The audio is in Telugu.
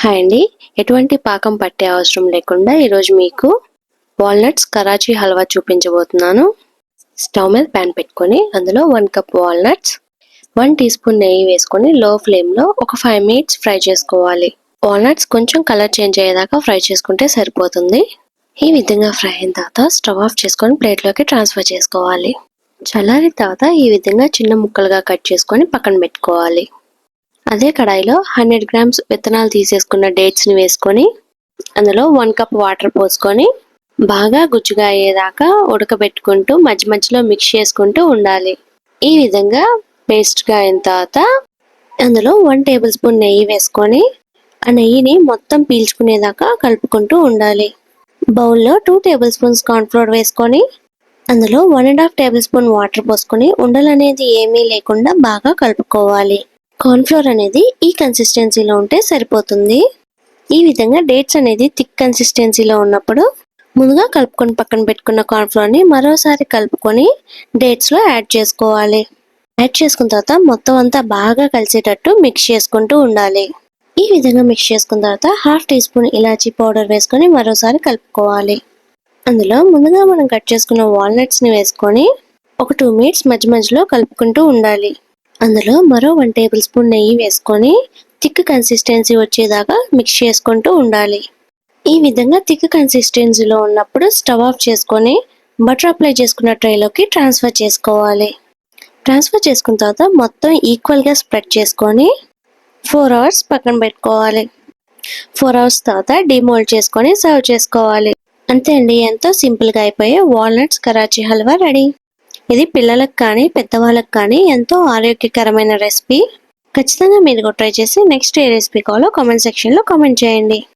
హాయ్ అండి. ఎటువంటి పాకం పట్టే అవసరం లేకుండా ఈరోజు మీకు వాల్నట్స్ కరాచీ హల్వా చూపించబోతున్నాను. స్టవ్ మీద ప్యాన్ పెట్టుకొని అందులో 1 కప్ వాల్నట్స్, 1 టీ స్పూన్ నెయ్యి వేసుకొని లో ఫ్లేమ్లో ఒక 5 మినిట్స్ ఫ్రై చేసుకోవాలి. వాల్నట్స్ కొంచెం కలర్ చేంజ్ అయ్యేదాకా ఫ్రై చేసుకుంటే సరిపోతుంది. ఈ విధంగా ఫ్రై అయిన తర్వాత స్టవ్ ఆఫ్ చేసుకొని ప్లేట్లోకి ట్రాన్స్ఫర్ చేసుకోవాలి. చల్లారిన తర్వాత ఈ విధంగా చిన్న ముక్కలుగా కట్ చేసుకొని పక్కన పెట్టుకోవాలి. అదే కడాయిలో 100 గ్రామ్స్ విత్తనాలు తీసేసుకున్న డేట్స్ని వేసుకొని అందులో 1 కప్ వాటర్ పోసుకొని బాగా గుజ్జుగా అయ్యేదాకా ఉడకబెట్టుకుంటూ మధ్య మధ్యలో మిక్స్ చేసుకుంటూ ఉండాలి. ఈ విధంగా పేస్ట్గా అయిన తర్వాత అందులో 1 టేబుల్ స్పూన్ నెయ్యి వేసుకొని ఆ నెయ్యిని మొత్తం పీల్చుకునేదాకా కలుపుకుంటూ ఉండాలి. బౌల్లో 2 టేబుల్ స్పూన్స్ కార్న్ఫ్లోర్ వేసుకొని అందులో 1.5 టేబుల్ స్పూన్ వాటర్ పోసుకొని ఉండలు అనేది ఏమీ లేకుండా బాగా కలుపుకోవాలి. కార్న్ఫ్లోర్ అనేది ఈ కన్సిస్టెన్సీలో ఉంటే సరిపోతుంది. ఈ విధంగా డేట్స్ అనేది థిక్ కన్సిస్టెన్సీలో ఉన్నప్పుడు ముందుగా కలుపుకొని పక్కన పెట్టుకున్న కార్న్ఫ్లోర్ని మరోసారి కలుపుకొని డేట్స్లో యాడ్ చేసుకోవాలి. యాడ్ చేసుకున్న తర్వాత మొత్తం అంతా బాగా కలిసేటట్టు మిక్స్ చేసుకుంటూ ఉండాలి. ఈ విధంగా మిక్స్ చేసుకున్న తర్వాత 1/2 టీ స్పూన్ ఇలాచీ పౌడర్ వేసుకొని మరోసారి కలుపుకోవాలి. అందులో ముందుగా మనం కట్ చేసుకున్న వాల్నట్స్ని వేసుకొని ఒక 2 మినిట్స్ మధ్య మధ్యలో కలుపుకుంటూ ఉండాలి. అందులో మరో 1 టేబుల్ స్పూన్ నెయ్యి వేసుకొని థిక్ కన్సిస్టెన్సీ వచ్చేదాకా మిక్స్ చేసుకుంటూ ఉండాలి. ఈ విధంగా థిక్ కన్సిస్టెన్సీలో ఉన్నప్పుడు స్టవ్ ఆఫ్ చేసుకొని బటర్ అప్లై చేసుకున్న ట్రేలోకి ట్రాన్స్ఫర్ చేసుకోవాలి. ట్రాన్స్ఫర్ చేసుకున్న తర్వాత మొత్తం ఈక్వల్గా స్ప్రెడ్ చేసుకొని 4 అవర్స్ పక్కన పెట్టుకోవాలి. 4 అవర్స్ తర్వాత డిమోల్డ్ చేసుకొని సర్వ్ చేసుకోవాలి. అంతే అండి, ఎంతో సింపుల్గా అయిపోయే వాల్నట్స్ కరాచీ హల్వా రెడీ. ఇది పిల్లలకు కానీ పెద్దవాళ్ళకి కానీ ఎంతో ఆరోగ్యకరమైన రెసిపీ. ఖచ్చితంగా మీరు కూడా ట్రై చేసి నెక్స్ట్ ఏ రెసిపీ కావాలో కామెంట్ సెక్షన్లో కామెంట్ చేయండి.